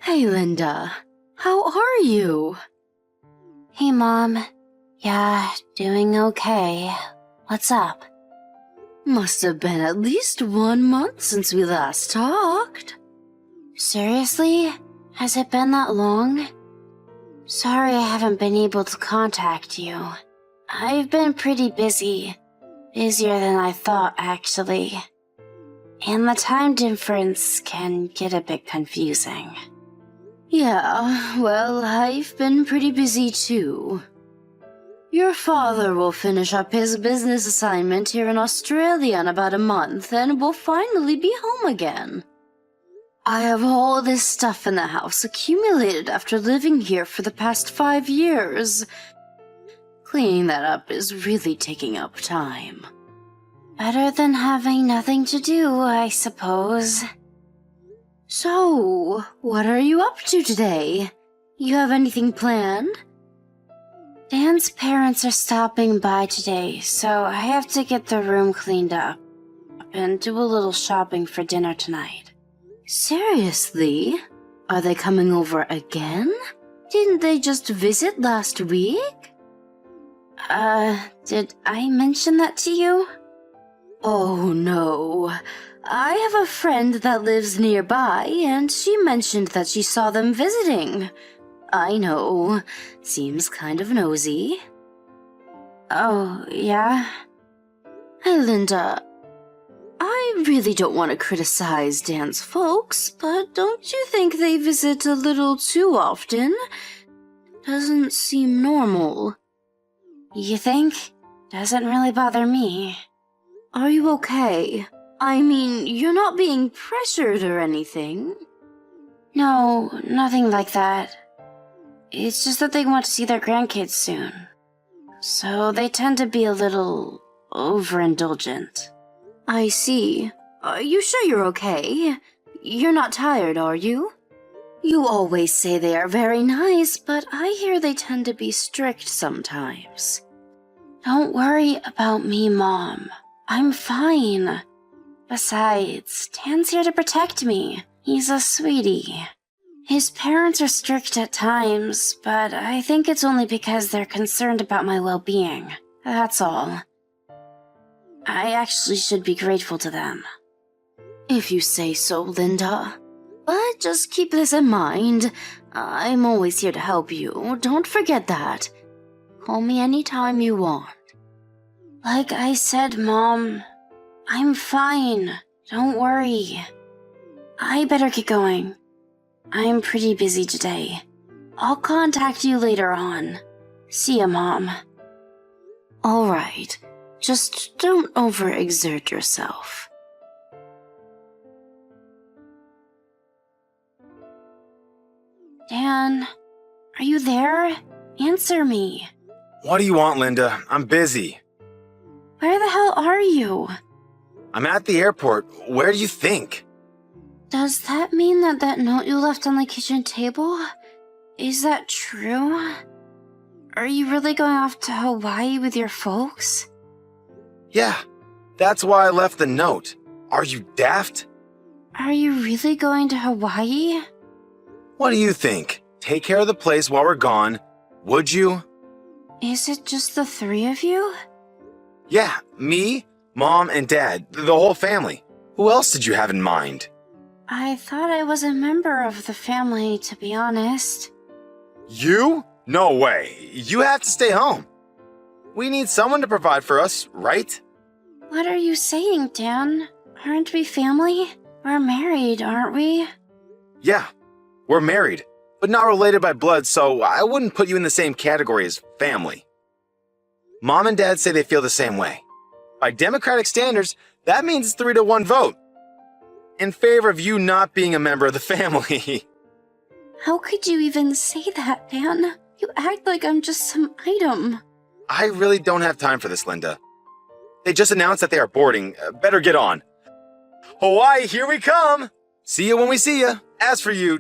Hey, Linda. How are you? Hey, Mom. Yeah, doing okay. What's up? Must have been at least 1 month since we last talked. Seriously? Has it been that long? Sorry I haven't been able to contact you. I've been pretty busy. Busier than I thought, actually. And the time difference can get a bit confusing. Yeah, well, I've been pretty busy too. Your father will finish up his business assignment here in Australia in about a month and will finally be home again. I have all this stuff in the house accumulated after living here for the past 5 years. Cleaning that up is really taking up time. Better than having nothing to do, I suppose. So, what are you up to today? You have anything planned? Dan's parents are stopping by today, so I have to get the room cleaned up and do a little shopping for dinner tonight. Seriously? Are they coming over again? Didn't they just visit last week? Did I mention that to you? Oh no. I have a friend that lives nearby, and she mentioned that she saw them visiting. I know. Seems kind of nosy. Oh, yeah? Hey, Linda. I really don't want to criticize Dan's folks, but don't you think they visit a little too often? Doesn't seem normal. You think? Doesn't really bother me. Are you okay? I mean, you're not being pressured or anything. No, nothing like that. It's just that they want to see their grandkids soon. So they tend to be a little overindulgent. I see. Are you sure you're okay? You're not tired, are you? You always say they are very nice, but I hear they tend to be strict sometimes. Don't worry about me, Mom. I'm fine. Besides, Dan's here to protect me. He's a sweetie. His parents are strict at times, but I think it's only because they're concerned about my well-being. That's all. I actually should be grateful to them. If you say so, Linda. But just keep this in mind. I'm always here to help you. Don't forget that. Call me anytime you want. Like I said, Mom, I'm fine. Don't worry. I better get going. I'm pretty busy today. I'll contact you later on. See ya, Mom. All right. Just don't overexert yourself. Dan, are you there? Answer me. What do you want, Linda? I'm busy. Where the hell are you? I'm at the airport. Where do you think? Does that mean that note you left on the kitchen table? Is that true? Are you really going off to Hawaii with your folks? Yeah, that's why I left the note. Are you daft? Are you really going to Hawaii? What do you think? Take care of the place while we're gone, would you? Is it just the 3 of you? Yeah, me, Mom, and Dad, the whole family. Who else did you have in mind? I thought I was a member of the family, to be honest. You? No way. You have to stay home. We need someone to provide for us, right? What are you saying, Dan? Aren't we family? We're married, aren't we? Yeah, we're married, but not related by blood, so I wouldn't put you in the same category as family. Mom and Dad say they feel the same way. By democratic standards, that means it's 3-1 vote. In favor of you not being a member of the family. How could you even say that, Dan? You act like I'm just some item. I really don't have time for this, Linda. They just announced that they are boarding. Better get on. Hawaii, here we come! See you when we see you. As for you,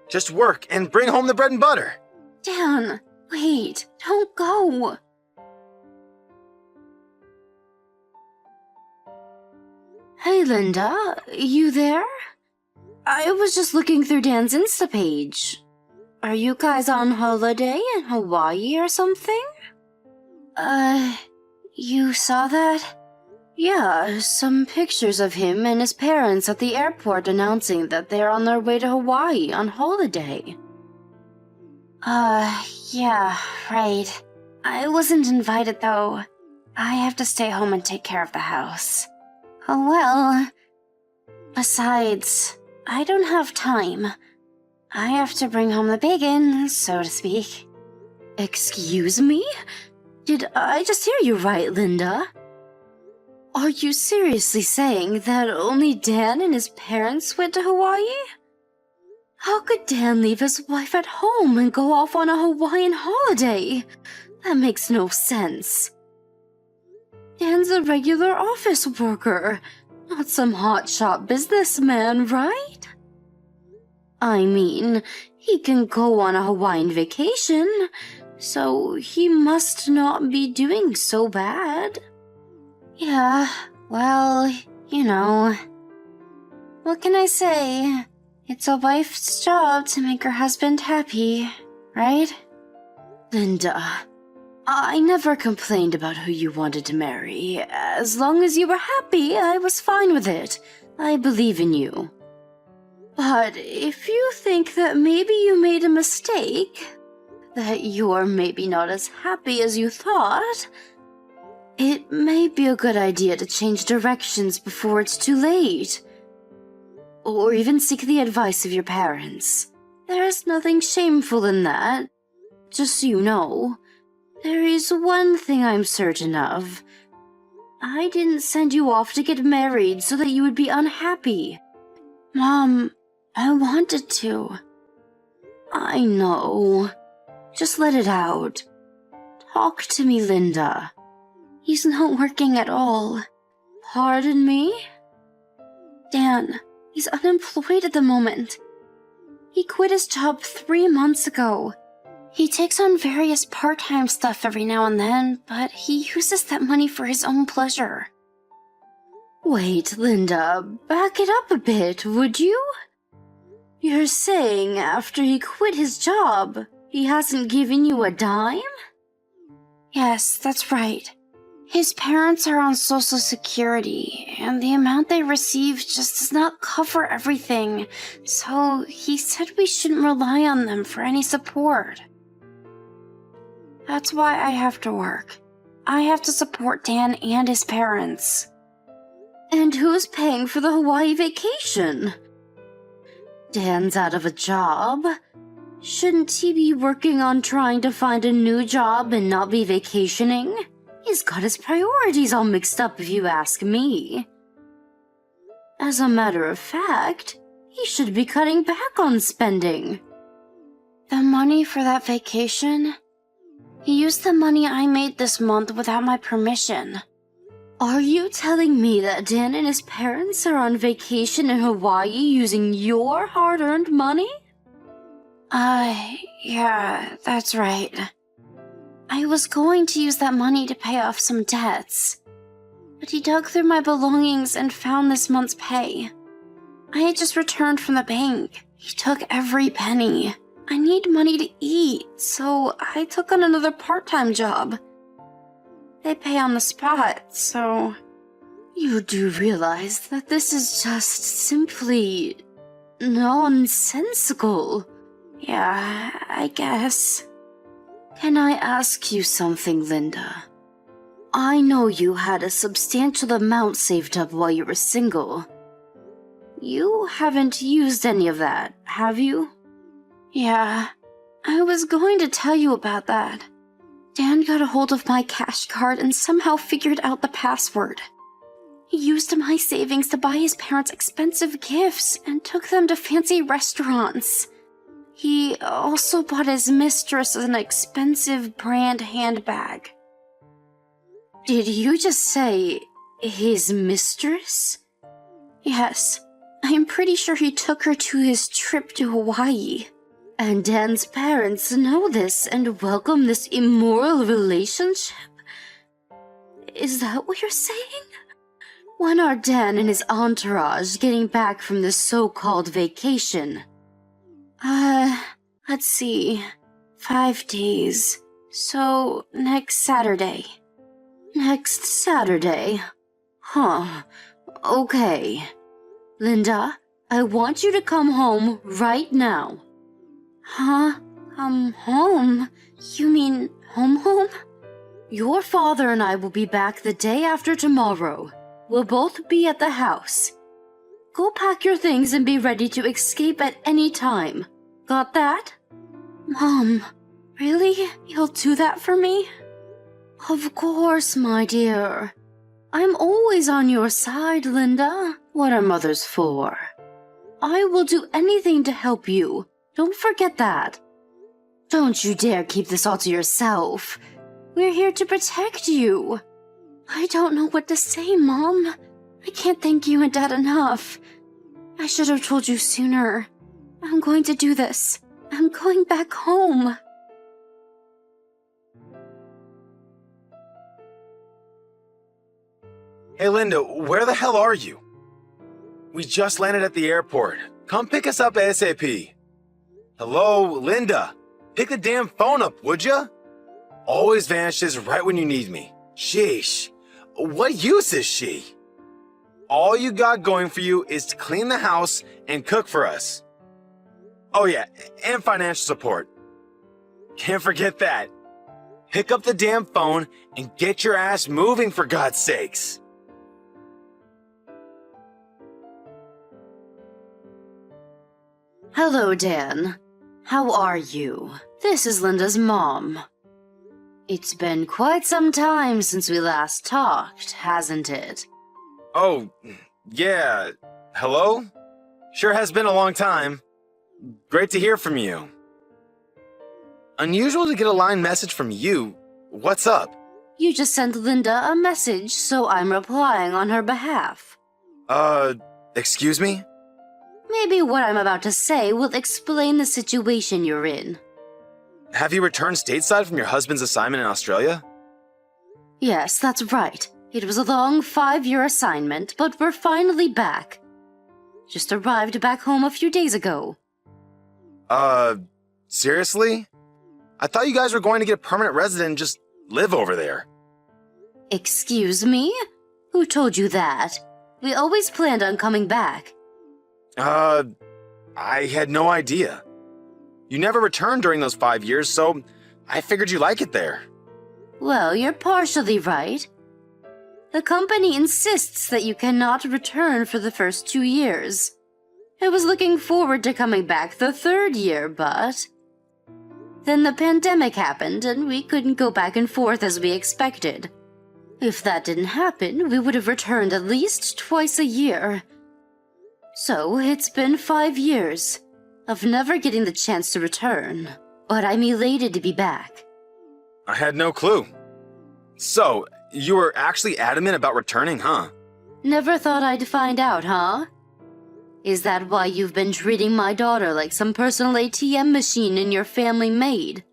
just work and bring home the bread and butter. Dan, wait, don't go. Hey, Linda, you there? I was just looking through Dan's Insta page. Are you guys on holiday in Hawaii or something? You saw that? Yeah, some pictures of him and his parents at the airport announcing that they're on their way to Hawaii on holiday. Yeah, right. I wasn't invited though. I have to stay home and take care of the house. Oh well. Besides, I don't have time. I have to bring home the bacon, so to speak. Excuse me? Did I just hear you right, Linda? Are you seriously saying that only Dan and his parents went to Hawaii? How could Dan leave his wife at home and go off on a Hawaiian holiday? That makes no sense. Dan's a regular office worker, not some hotshot businessman, right? I mean, he can go on a Hawaiian vacation, so he must not be doing so bad. Yeah, well, you know. What can I say? It's a wife's job to make her husband happy, right? Linda, I never complained about who you wanted to marry. As long as you were happy, I was fine with it. I believe in you. But if you think that maybe you made a mistake, that you're maybe not as happy as you thought, it may be a good idea to change directions before it's too late. Or even seek the advice of your parents. There's nothing shameful in that. Just so you know, there is one thing I'm certain of. I didn't send you off to get married so that you would be unhappy. Mom, I wanted to. I know. Just let it out. Talk to me, Linda. He's not working at all. Pardon me? Dan, he's unemployed at the moment. He quit his job 3 months ago. He takes on various part-time stuff every now and then, but he uses that money for his own pleasure. Wait, Linda, back it up a bit, would you? You're saying after he quit his job, he hasn't given you a dime? Yes, that's right. His parents are on Social Security, and the amount they receive just does not cover everything, so he said we shouldn't rely on them for any support. That's why I have to work. I have to support Dan and his parents. And who's paying for the Hawaii vacation? Dan's out of a job. Shouldn't he be working on trying to find a new job and not be vacationing? He's got his priorities all mixed up if you ask me. As a matter of fact, he should be cutting back on spending. The money for that vacation? He used the money I made this month without my permission. Are you telling me that Dan and his parents are on vacation in Hawaii using your hard-earned money? Yeah, that's right. I was going to use that money to pay off some debts, but he dug through my belongings and found this month's pay. I had just returned from the bank. He took every penny. I need money to eat, so I took on another part-time job. They pay on the spot, so... You do realize that this is just simply... nonsensical. Yeah, I guess. Can I ask you something, Linda? I know you had a substantial amount saved up while you were single. You haven't used any of that, have you? Yeah, I was going to tell you about that. Dan got a hold of my cash card and somehow figured out the password. He used my savings to buy his parents expensive gifts and took them to fancy restaurants. He also bought his mistress an expensive brand handbag. Did you just say his mistress? Yes, I'm pretty sure he took her to his trip to Hawaii. And Dan's parents know this and welcome this immoral relationship? Is that what you're saying? When are Dan and his entourage getting back from this so-called vacation? Let's see. 5 days. So, next Saturday. Next Saturday? Huh. Okay. Linda, I want you to come home right now. Huh? Home? You mean home? Your father and I will be back the day after tomorrow. We'll both be at the house. Go pack your things and be ready to escape at any time. Got that? Mom, really? You'll do that for me? Of course, my dear. I'm always on your side, Linda. What are mothers for? I will do anything to help you. Don't forget that. Don't you dare keep this all to yourself. We're here to protect you. I don't know what to say, Mom. I can't thank you and Dad enough. I should have told you sooner. I'm going to do this. I'm going back home. Hey, Linda, where the hell are you? We just landed at the airport. Come pick us up ASAP. Hello, Linda. Pick the damn phone up, would ya? Always vanishes right when you need me. Sheesh. What use is she? All you got going for you is to clean the house and cook for us. Oh yeah, and financial support. Can't forget that. Pick up the damn phone and get your ass moving, for God's sakes. Hello, Dan. How are you? This is Linda's mom. It's been quite some time since we last talked, hasn't it? Oh, yeah. Hello? Sure has been a long time. Great to hear from you. Unusual to get a line message from you. What's up? You just sent Linda a message, so I'm replying on her behalf. Excuse me? Maybe what I'm about to say will explain the situation you're in. Have you returned stateside from your husband's assignment in Australia? Yes, that's right. It was a long 5-year assignment, but we're finally back. Just arrived back home a few days ago. Seriously? I thought you guys were going to get a permanent resident and just live over there. Excuse me? Who told you that? We always planned on coming back. I had no idea. You never returned during those 5 years, so I figured you like it there. Well, you're partially right. The company insists that you cannot return for the first 2 years. I was looking forward to coming back the 3rd year, but... Then the pandemic happened and we couldn't go back and forth as we expected. If that didn't happen, we would have returned at least twice a year. So, it's been 5 years of never getting the chance to return, but I'm elated to be back. I had no clue. So, you were actually adamant about returning, huh? Never thought I'd find out, huh? Is that why you've been treating my daughter like some personal ATM machine in your family made?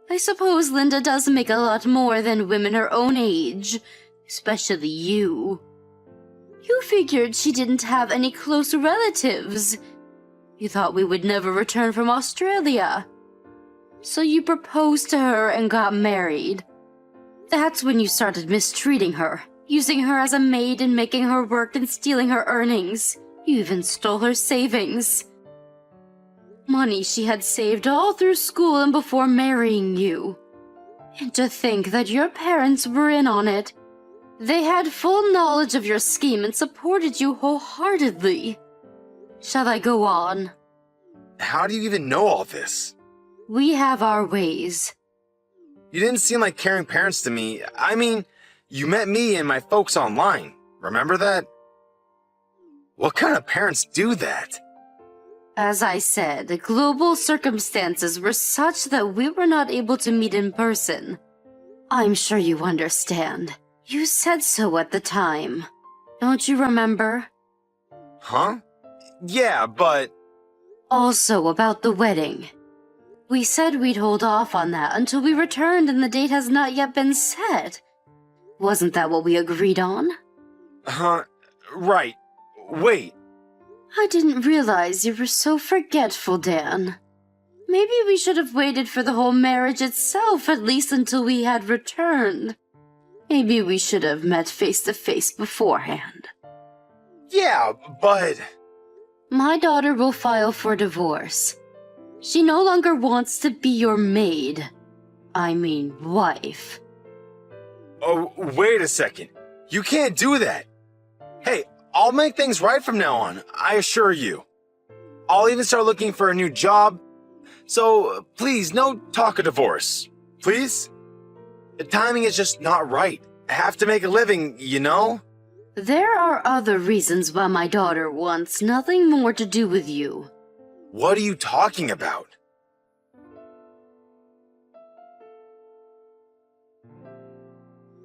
I suppose Linda does make a lot more than women her own age, especially you. You figured she didn't have any close relatives. You thought we would never return from Australia. So you proposed to her and got married. That's when you started mistreating her, using her as a maid and making her work and stealing her earnings. You even stole her savings. Money she had saved all through school and before marrying you. And to think that your parents were in on it. They had full knowledge of your scheme and supported you wholeheartedly. Shall I go on? How do you even know all this? We have our ways. You didn't seem like caring parents to me. I mean, you met me and my folks online. Remember that? What kind of parents do that? As I said, the global circumstances were such that we were not able to meet in person. I'm sure you understand. You said so at the time. Don't you remember? Huh? Yeah, but... Also about the wedding. We said we'd hold off on that until we returned and the date has not yet been set. Wasn't that what we agreed on? Huh? Right. Wait. I didn't realize you were so forgetful, Dan. Maybe we should have waited for the whole marriage itself, at least until we had returned. Maybe we should have met face to face beforehand. Yeah, but... My daughter will file for divorce. She no longer wants to be your maid. I mean, wife. Oh, wait a second. You can't do that. Hey, I'll make things right from now on, I assure you. I'll even start looking for a new job. So, please, no talk of divorce. Please? The timing is just not right. I have to make a living, you know? There are other reasons why my daughter wants nothing more to do with you. What are you talking about?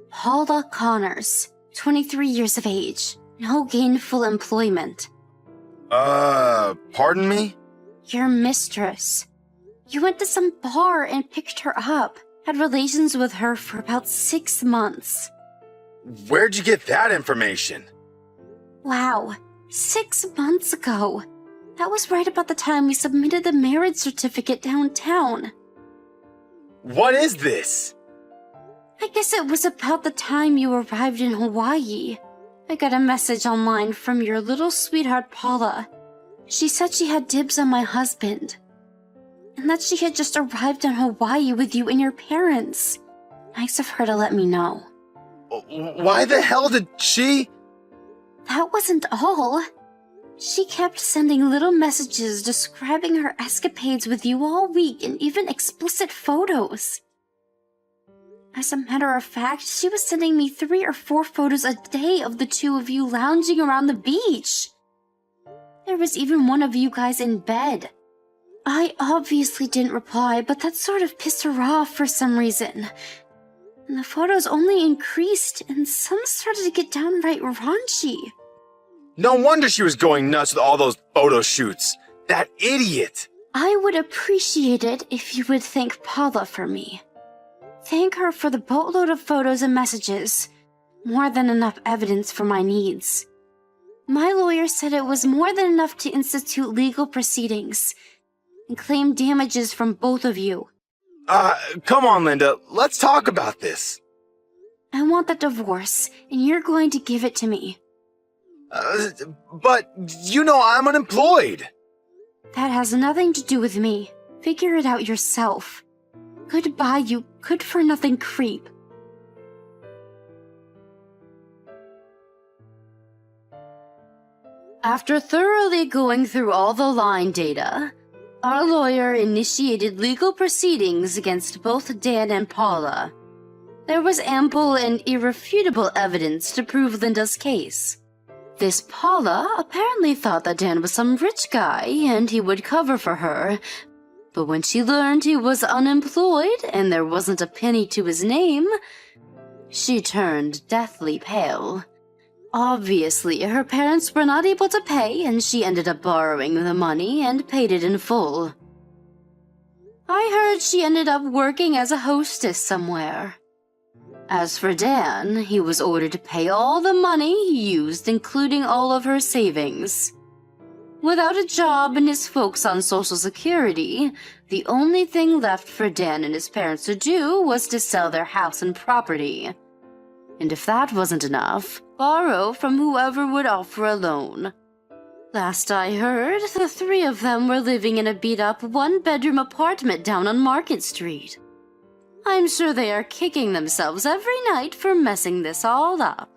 Paula Connors, 23 years of age, no gainful employment. Pardon me? Your mistress. You went to some bar and picked her up, had relations with her for about 6 months. Where'd you get that information? Wow, 6 months ago. That was right about the time we submitted the marriage certificate downtown. What is this? I guess it was about the time you arrived in Hawaii. I got a message online from your little sweetheart Paula. She said she had dibs on my husband, and that she had just arrived in Hawaii with you and your parents. Nice of her to let me know. Why the hell did she... That wasn't all. She kept sending little messages describing her escapades with you all week and even explicit photos. As a matter of fact, she was sending me 3 or 4 photos a day of the two of you lounging around the beach. There was even one of you guys in bed. I obviously didn't reply, but that sort of pissed her off for some reason. And the photos only increased, and some started to get downright raunchy. No wonder she was going nuts with all those photo shoots. That idiot! I would appreciate it if you would thank Paula for me. Thank her for the boatload of photos and messages. More than enough evidence for my needs. My lawyer said it was more than enough to institute legal proceedings and claim damages from both of you. Come on, Linda. Let's talk about this. I want the divorce, and you're going to give it to me. But you know I'm unemployed. That has nothing to do with me. Figure it out yourself. Goodbye, you good-for-nothing creep. After thoroughly going through all the line data, our lawyer initiated legal proceedings against both Dan and Paula. There was ample and irrefutable evidence to prove Linda's case. This Paula apparently thought that Dan was some rich guy and he would cover for her, but when she learned he was unemployed and there wasn't a penny to his name, she turned deathly pale. Obviously, her parents were not able to pay, and she ended up borrowing the money and paid it in full. I heard she ended up working as a hostess somewhere. As for Dan, he was ordered to pay all the money he used, including all of her savings. Without a job and his folks on Social Security, the only thing left for Dan and his parents to do was to sell their house and property. And if that wasn't enough, borrow from whoever would offer a loan. Last I heard, the 3 of them were living in a beat-up 1-bedroom apartment down on Market Street. I'm sure they are kicking themselves every night for messing this all up.